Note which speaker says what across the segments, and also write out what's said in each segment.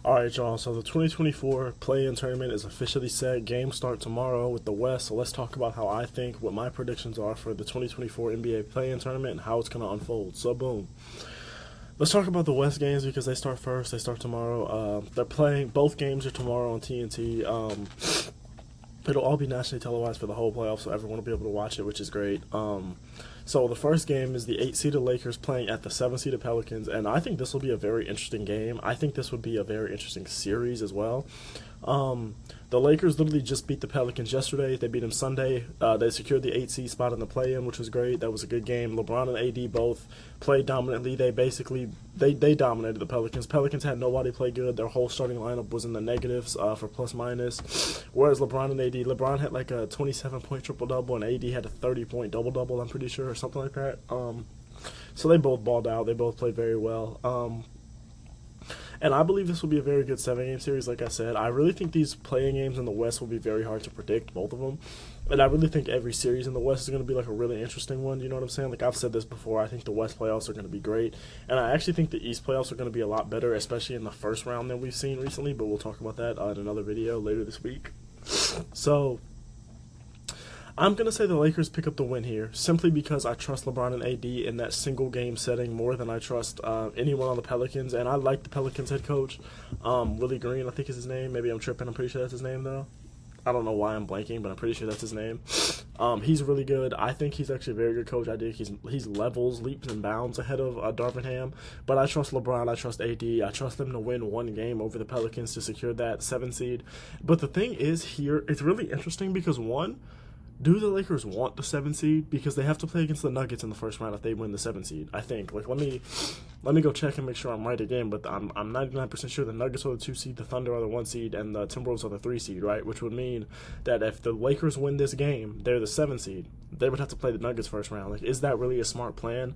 Speaker 1: All right, y'all. So the 2024 play-in tournament is officially set. Games start tomorrow with the West. So let's talk about how I think, what my predictions are for the 2024 NBA play-in tournament and how it's going to unfold. So boom. Let's talk about the West games because they start first. They start tomorrow. They're playing. Both games are tomorrow on TNT. It'll all be nationally televised for the whole playoffs, so everyone will be able to watch it, which is great. So the first game is the 8-seeded Lakers playing at the 7-seeded Pelicans, and I think this will be a very interesting game. I think this would be a very interesting series as well. The Lakers literally just beat the Pelicans yesterday. They beat them Sunday. They secured the 8 seed spot in the play-in, which was great. That was a good game. LeBron and AD both played dominantly. They dominated the Pelicans. Pelicans had nobody play good. Their whole starting lineup was in the negatives for plus minus. Whereas LeBron and AD, LeBron had like a 27-point triple-double, and AD had a 30-point double-double, I'm pretty sure, or something like that. So they both balled out. They both played very well. And I believe this will be a very good 7-game series, like I said. I really think these playing games in the West will be very hard to predict, both of them. And I really think every series in the West is going to be like a really interesting one, you know what I'm saying? Like I've said this before, I think the West playoffs are going to be great. And I actually think the East playoffs are going to be a lot better, especially in the first round than we've seen recently. But we'll talk about that in another video later this week. So I'm going to say the Lakers pick up the win here, simply because I trust LeBron and AD in that single-game setting more than I trust anyone on the Pelicans, and I like the Pelicans head coach. Willie Green, I think is his name. Maybe I'm tripping. I'm pretty sure that's his name, though. I don't know why I'm blanking, but I'm pretty sure that's his name. He's really good. I think he's actually a very good coach. I think he's levels, leaps, and bounds ahead of Darvin Ham. But I trust LeBron. I trust AD. I trust them to win one game over the Pelicans to secure that 7 seed. But the thing is here, it's really interesting because, one, do the Lakers want the 7 seed? Because they have to play against the Nuggets in the first round if they win the 7 seed, I think. Like, let me go check and make sure I'm right again, but I'm 99% sure the Nuggets are the 2 seed, the Thunder are the 1 seed, and the Timberwolves are the 3 seed, right? Which would mean that if the Lakers win this game, they're the 7 seed. They would have to play the Nuggets first round. Like, is that really a smart plan?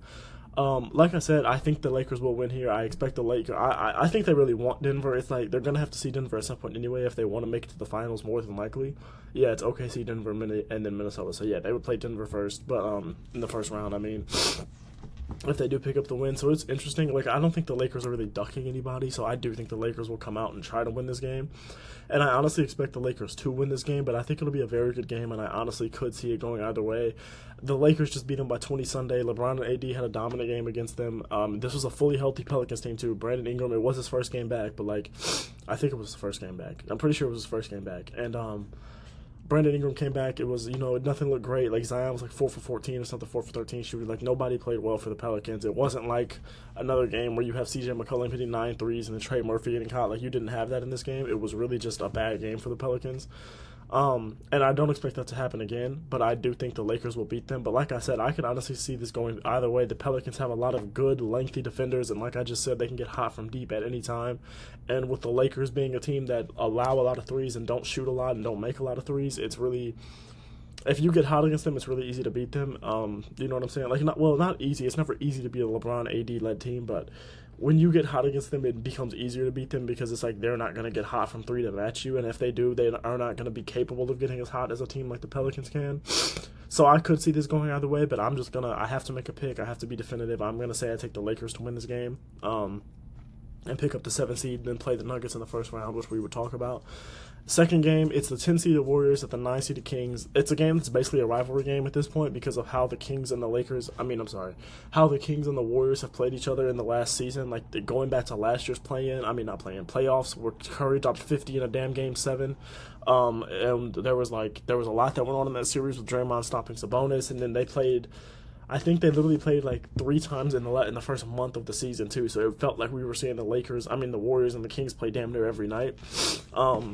Speaker 1: Like I said, I think the Lakers will win here. I expect the Lakers. I think they really want Denver. It's like they're gonna have to see Denver at some point anyway if they want to make it to the finals. More than likely, yeah, it's OKC, Denver, and then Minnesota. So yeah, they would play Denver first, but in the first round, I mean, if they do pick up the win. So it's interesting. Like, I don't think the Lakers are really ducking anybody, so I do think the Lakers will come out and try to win this game. And I honestly expect the Lakers to win this game, but I think it'll be a very good game, and I honestly could see it going either way. The Lakers just beat them by 20 Sunday. LeBron and AD had a dominant game against them. This was a fully healthy Pelicans team, too. Brandon Ingram, it was his first game back, but, like, I think it was his first game back. I'm pretty sure it was his first game back. And, Brandon Ingram came back. It was, nothing looked great. Like, Zion was like 4 for 14 or something, 4 for 13 shooting. Like, nobody played well for the Pelicans. It wasn't like another game where you have CJ McCollum hitting 9 threes and then Trey Murphy getting caught. Like, you didn't have that in this game. It was really just a bad game for the Pelicans. And I don't expect that to happen again, but I do think the Lakers will beat them. But like I said, I can honestly see this going either way. The Pelicans have a lot of good, lengthy defenders, and like I just said, they can get hot from deep at any time. And with the Lakers being a team that allow a lot of threes and don't shoot a lot and don't make a lot of threes, it's really, if you get hot against them, it's really easy to beat them. You know what I'm saying? Like, not easy. It's never easy to beat a LeBron AD-led team, but when you get hot against them, it becomes easier to beat them because it's like they're not going to get hot from 3 to match you, and if they do, they are not going to be capable of getting as hot as a team like the Pelicans can. So I could see this going either way, but I have to make a pick. I have to be definitive. I'm going to say I take the Lakers to win this game. And pick up the 7 seed, and then play the Nuggets in the first round, which we would talk about. Second game, it's the 10-seeded Warriors at the 9-seeded Kings. It's a game that's basically a rivalry game at this point because of how the Kings and the how the Kings and the Warriors have played each other in the last season. Like, going back to last year's playoffs, where Curry dropped 50 in a damn game 7. And there was a lot that went on in that series with Draymond stopping Sabonis, and then I think they literally played like 3 times in the first month of the season too, so it felt like we were seeing the Warriors and the Kings play damn near every night.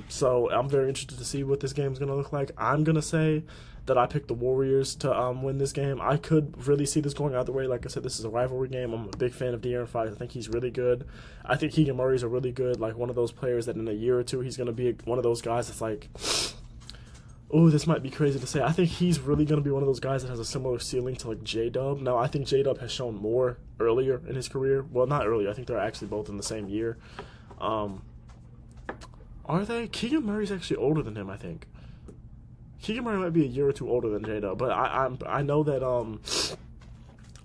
Speaker 1: So I'm very interested to see what this game is going to look like. I'm going to say that I picked the Warriors to win this game. I could really see this going either way. Like I said, this is a rivalry game. I'm a big fan of De'Aaron Fox. I think he's really good. I think Keegan Murray's a really good, like, one of those players that in a year or two he's going to be one of those guys that's like, oh, this might be crazy to say. I think he's really going to be one of those guys that has a similar ceiling to, like, J-Dub. Now, I think J-Dub has shown more earlier in his career. Well, not earlier. I think they're actually both in the same year. Are they? Keegan Murray's actually older than him, I think. Keegan Murray might be a year or two older than J-Dub. But I know that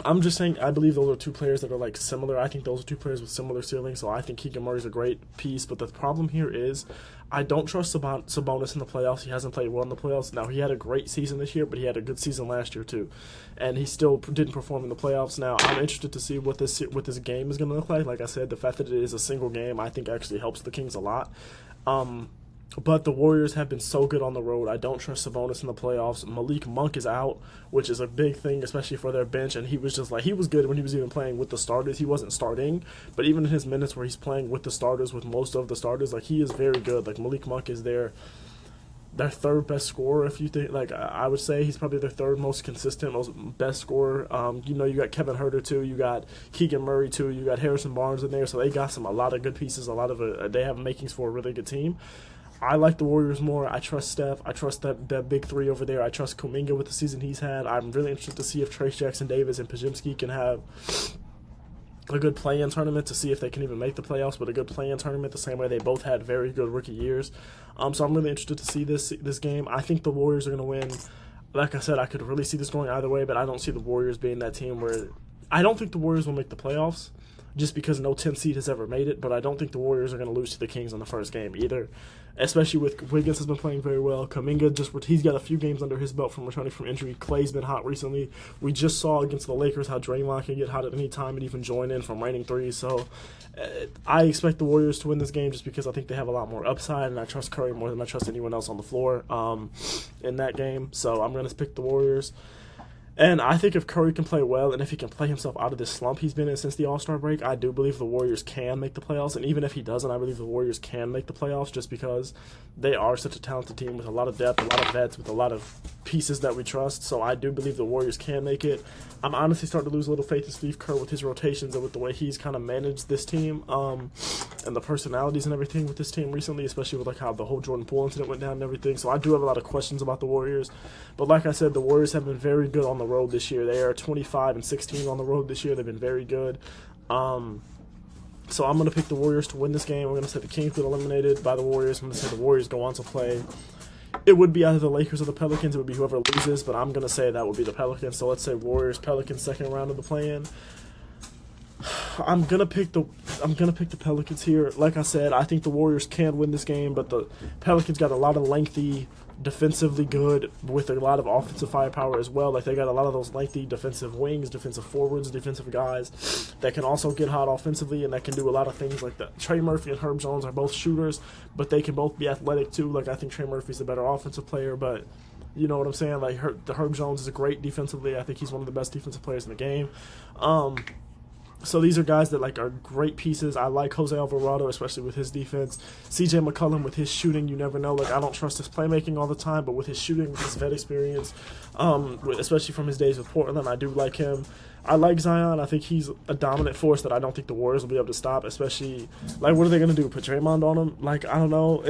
Speaker 1: I'm just saying I believe those are two players that are like similar. I think those are two players with similar ceilings, so I think Keegan Murray's a great piece. But the problem here is I don't trust Sabonis in the playoffs. He hasn't played well in the playoffs. Now, he had a great season this year, but he had a good season last year too. And he still didn't perform in the playoffs. Now, I'm interested to see what this game is going to look like. Like I said, the fact that it is a single game I think actually helps the Kings a lot. But the Warriors have been so good on the road. I don't trust Sabonis in the playoffs. Malik Monk is out, which is a big thing, especially for their bench. And he was good when he was even playing with the starters. He wasn't starting, but even in his minutes where he's playing with the starters, with most of the starters, like, he is very good. Like, Malik Monk is their third best scorer. If you think, like, I would say he's probably their third most consistent, best scorer. You got Kevin Huerter too. You got Keegan Murray too. You got Harrison Barnes in there. So they got a lot of good pieces. They have makings for a really good team. I like the Warriors more. I trust Steph. I trust that big three over there. I trust Kuminga with the season he's had. I'm really interested to see if Trayce Jackson-Davis and Podziemski can have a good play-in tournament, to see if they can even make the playoffs, but a good play-in tournament the same way they both had very good rookie years. So I'm really interested to see this game. I think the Warriors are going to win. Like I said, I could really see this going either way, but I don't see the Warriors being that team where – I don't think the Warriors will make the playoffs, just because no 10 seed has ever made it, but I don't think the Warriors are going to lose to the Kings in the first game either, especially with Wiggins has been playing very well. Kuminga, he's got a few games under his belt from returning from injury. Clay's been hot recently. We just saw against the Lakers how Draymond can get hot at any time and even join in from raining threes. So I expect the Warriors to win this game just because I think they have a lot more upside, and I trust Curry more than I trust anyone else on the floor in that game. So I'm going to pick the Warriors. And I think if Curry can play well, and if he can play himself out of this slump he's been in since the All-Star break, I do believe the Warriors can make the playoffs. And even if he doesn't, I believe the Warriors can make the playoffs, just because they are such a talented team with a lot of depth, a lot of vets, with a lot of pieces that we trust. So I do believe the Warriors can make it. I'm honestly starting to lose a little faith in Steve Kerr with his rotations and with the way he's kind of managed this team, and the personalities and everything with this team recently, especially with like how the whole Jordan Poole incident went down and everything. So I do have a lot of questions about the Warriors. But like I said, the Warriors have been very good on the road this year. They are 25-16 on the road this year. They've been very good. So I'm going to pick the Warriors to win this game. I'm going to say the Kings get eliminated by the Warriors. I'm going to say the Warriors go on to play. It would be either the Lakers or the Pelicans. It would be whoever loses, but I'm going to say that would be the Pelicans. So let's say Warriors-Pelicans second round of the play-in. I'm gonna pick the Pelicans here. Like I said, I think the Warriors can win this game, but the Pelicans got a lot of lengthy, defensively good, with a lot of offensive firepower as well. Like, they got a lot of those lengthy defensive wings, defensive forwards, defensive guys that can also get hot offensively and that can do a lot of things like that. Trey Murphy and Herb Jones are both shooters, but they can both be athletic too. Like, I think Trey Murphy's the better offensive player, but you know what I'm saying? Like, Herb Jones is great defensively. I think he's one of the best defensive players in the game. So these are guys that like are great pieces. I like Jose Alvarado, especially with his defense. CJ McCollum with his shooting, you never know. Like, I don't trust his playmaking all the time, but with his shooting, with his vet experience, especially from his days with Portland, I do like him. I like Zion. I think he's a dominant force that I don't think the Warriors will be able to stop, especially, like, what are they going to do, put Draymond on him? Like, I don't know.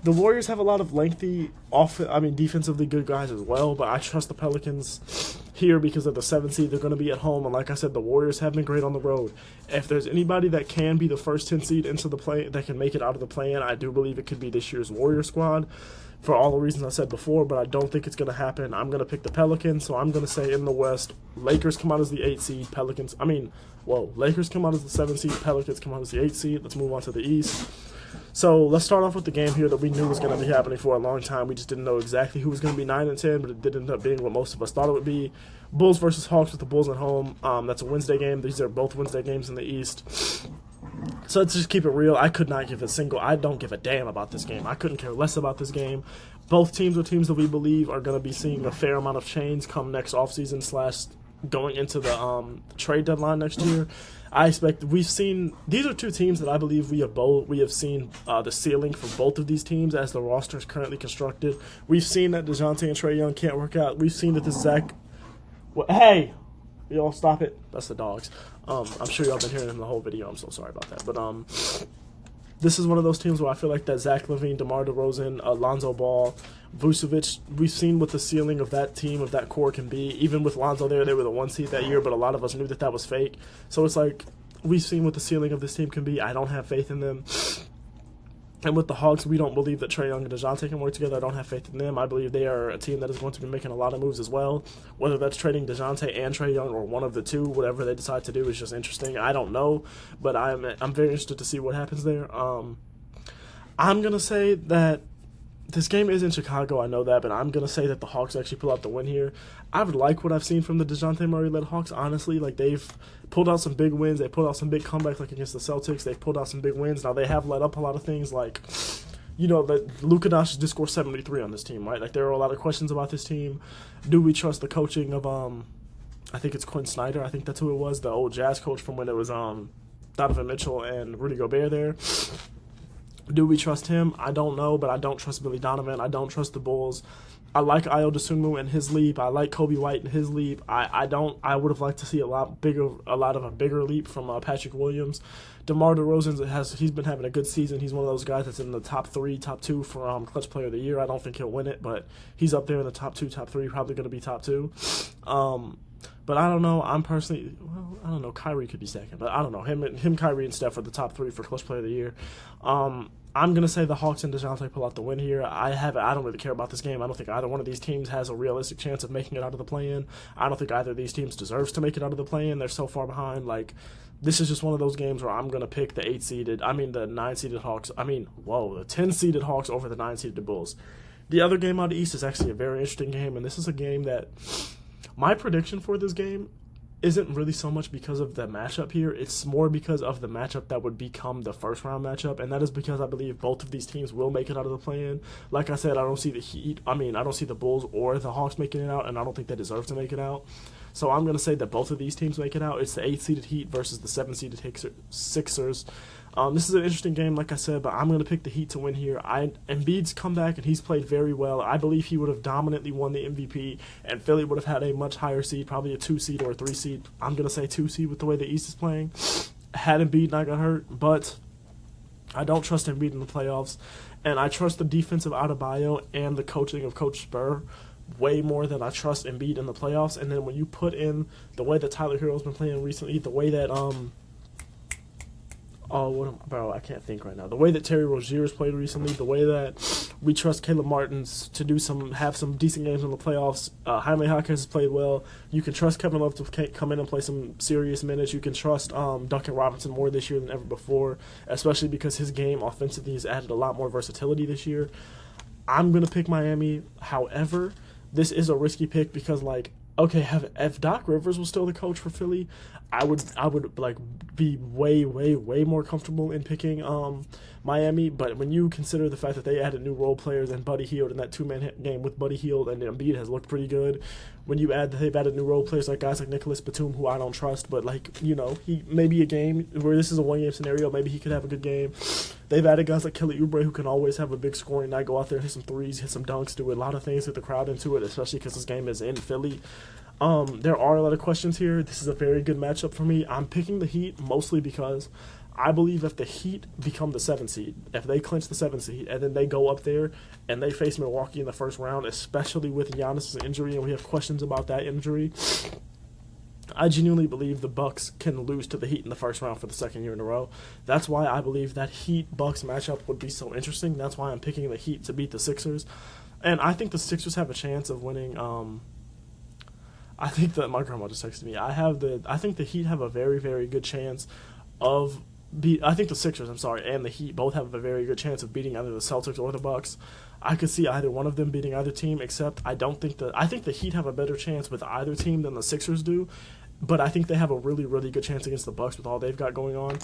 Speaker 1: The Warriors have a lot of lengthy, defensively good guys as well, but I trust the Pelicans here because of the 7th seed. They're going to be at home, and like I said, the Warriors have been great on the road. If there's anybody that can be the first 10 seed into the play, that can make it out of the play-in, I do believe it could be this year's Warrior squad for all the reasons I said before, but I don't think it's going to happen. I'm going to pick the Pelicans, so I'm going to say in the West, Lakers come out as the 8th seed, Lakers come out as the 7th seed, Pelicans come out as the 8th seed. Let's move on to the East. So let's start off with the game here that we knew was going to be happening for a long time. We just didn't know exactly who was going to be 9-10, but it did end up being what most of us thought it would be. Bulls versus Hawks with the Bulls at home. That's a Wednesday game. These are both Wednesday games in the East. So let's just keep it real. I don't give a damn about this game. I couldn't care less about this game. Both teams are teams that we believe are going to be seeing a fair amount of change come next offseason / going into the trade deadline next year. These are two teams that I believe we have seen the ceiling for both of these teams as the roster is currently constructed. We've seen that DeJounte and Trae Young can't work out. We've seen that hey, y'all stop it. That's the dogs. I'm sure y'all been hearing them the whole video. I'm so sorry about that. But this is one of those teams where I feel like that Zach LaVine, DeMar DeRozan, Lonzo Ball, Vucevic, we've seen what the ceiling of that team, of that core can be. Even with Lonzo there, they were the 1 seed that year, but a lot of us knew that was fake. So it's like, we've seen what the ceiling of this team can be. I don't have faith in them. And with the Hawks, we don't believe that Trae Young and DeJounte can work together. I don't have faith in them. I believe they are a team that is going to be making a lot of moves as well. Whether that's trading DeJounte and Trae Young or one of the two, whatever they decide to do is just interesting. I don't know, but I'm very interested to see what happens there. I'm going to say that this game is in Chicago, I know that, but I'm going to say that the Hawks actually pull out the win here. I would like what I've seen from the DeJounte Murray-led Hawks, honestly. Like, they've pulled out some big wins. They pulled out some big comebacks, like against the Celtics. They've pulled out some big wins. Now, they have let up a lot of things, like, you know, that Luka Doncic just scored 73 on this team, right? Like, there are a lot of questions about this team. Do we trust the coaching of, I think it's Quinn Snyder. I think that's who it was, the old Jazz coach from when it was Donovan Mitchell and Rudy Gobert there. Do we trust him? I don't know, but I don't trust Billy Donovan. I don't trust the Bulls. I like Ayo Dosunmu and his leap. I like Kobe White and his leap. I would have liked to see a lot of a bigger leap from Patrick Williams. DeMar DeRozan he's been having a good season. He's one of those guys that's in the top 3, top 2 for Clutch Player of the Year. I don't think he'll win it, but he's up there in the top 2, top 3. Probably going to be top 2. But I don't know. I'm personally, I don't know. Kyrie could be second, but I don't know. Him, Kyrie, and Steph are the top 3 for Clutch Player of the Year. I'm going to say the Hawks and DeJounte pull out the win here. I don't really care about this game. I don't think either one of these teams has a realistic chance of making it out of the play-in. I don't think either of these teams deserves to make it out of the play-in. They're so far behind. Like, this is just one of those games where I'm going to pick the 9-seeded Hawks. the 10-seeded Hawks over the 9-seeded Bulls. The other game out of the East is actually a very interesting game, and this is a game that my prediction for this game isn't really so much because of the matchup here. It's more because of the matchup that would become the first round matchup, and that is because I believe both of these teams will make it out of the play-in. Like I said, I don't see I don't see the Bulls or the Hawks making it out, and I don't think they deserve to make it out. So I'm going to say that both of these teams make it out. It's the 8-seeded Heat versus the 7-seeded Sixers. This is an interesting game, like I said, but I'm going to pick the Heat to win here. Embiid's come back, and he's played very well. I believe he would have dominantly won the MVP, and Philly would have had a much higher seed, probably a 2-seed or a 3-seed. I'm going to say 2-seed with the way the East is playing. Had Embiid not got hurt, but I don't trust Embiid in the playoffs, and I trust the defense of Adebayo and the coaching of Coach Spur way more than I trust Embiid in the playoffs. And then when you put in the way that Tyler Herro's been playing recently, the way that I can't think right now. The way that Terry Rozier's played recently, the way that we trust Caleb Martins to have some decent games in the playoffs. Jaime Jaquez has played well. You can trust Kevin Love to come in and play some serious minutes. You can trust Duncan Robinson more this year than ever before, especially because his game offensively has added a lot more versatility this year. I'm going to pick Miami. However, this is a risky pick because, if Doc Rivers was still the coach for Philly, I would be way more comfortable in picking Miami. But when you consider the fact that they added new role players and Buddy Hield in that 2-man game with Buddy Hield, and Embiid has looked pretty good. When you add that they've added new role players like guys like Nicholas Batum, who I don't trust, but he maybe a game where this is a 1-game scenario, maybe he could have a good game. They've added guys like Kelly Oubre who can always have a big scoring night, go out there, hit some threes, hit some dunks, do a lot of things, get the crowd into it, especially because this game is in Philly. There are a lot of questions here. This is a very good matchup for me. I'm picking the Heat mostly because I believe if the Heat become the 7th seed, if they clinch the 7th seed, and then they go up there and they face Milwaukee in the first round, especially with Giannis' injury, and we have questions about that injury, I genuinely believe the Bucks can lose to the Heat in the first round for the second year in a row. That's why I believe that Heat-Bucks matchup would be so interesting. That's why I'm picking the Heat to beat the Sixers. And I think the Sixers have a chance of winning. I think that my grandma just texted me. I think the Heat have a very, very good chance of I think the Sixers, and the Heat both have a very good chance of beating either the Celtics or the Bucks. I could see either one of them beating either team, except I think the Heat have a better chance with either team than the Sixers do, but I think they have a really, really good chance against the Bucks with all they've got going on.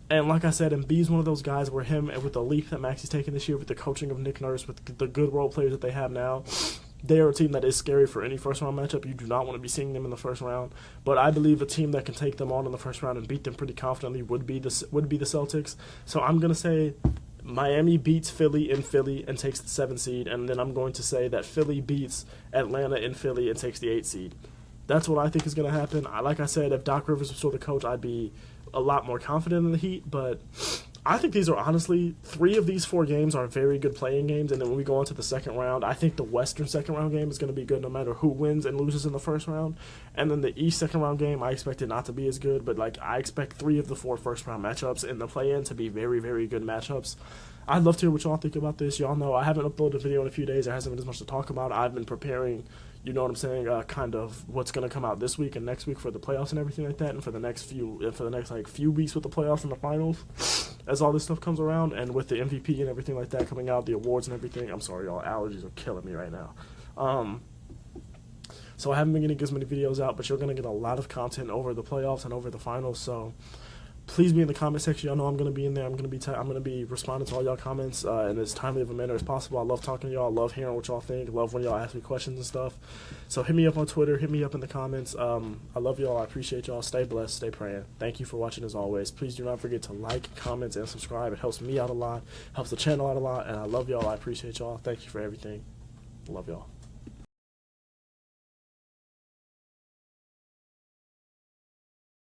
Speaker 1: And like I said, Embiid's one of those guys where him, with the leap that Maxi's taken this year, with the coaching of Nick Nurse, with the good role players that they have now, they are a team that is scary for any first-round matchup. You do not want to be seeing them in the first round. But I believe a team that can take them on in the first round and beat them pretty confidently would be the Celtics. So I'm going to say Miami beats Philly in Philly and takes the 7th seed. And then I'm going to say that Philly beats Atlanta in Philly and takes the 8th seed. That's what I think is going to happen. Like I said, if Doc Rivers was still the coach, I'd be a lot more confident in the Heat. But I think these are honestly, 3 of these 4 games are very good playing games, and then when we go into the second round, I think the Western second round game is going to be good no matter who wins and loses in the first round, and then the East second round game, I expect it not to be as good, but like I expect 3 of the 4 first round matchups in the play-in to be very, very good matchups. I'd love to hear what y'all think about this. Y'all know I haven't uploaded a video in a few days. There hasn't been as much to talk about. I've been preparing, you know what I'm saying, kind of what's going to come out this week and next week for the playoffs and everything like that, and for the next few weeks with the playoffs and the finals, as all this stuff comes around, and with the MVP and everything like that coming out, the awards and everything. I'm sorry, y'all. Allergies are killing me right now. So I haven't been getting as many videos out, but you're going to get a lot of content over the playoffs and over the finals. So please be in the comment section. Y'all know I'm going to be in there. I'm going to be responding to all y'all comments in as timely of a manner as possible. I love talking to y'all. I love hearing what y'all think. I love when y'all ask me questions and stuff. So hit me up on Twitter. Hit me up in the comments. I love y'all. I appreciate y'all. Stay blessed. Stay praying. Thank you for watching as always. Please do not forget to like, comment, and subscribe. It helps me out a lot. Helps the channel out a lot. And I love y'all. I appreciate y'all. Thank you for everything. Love y'all.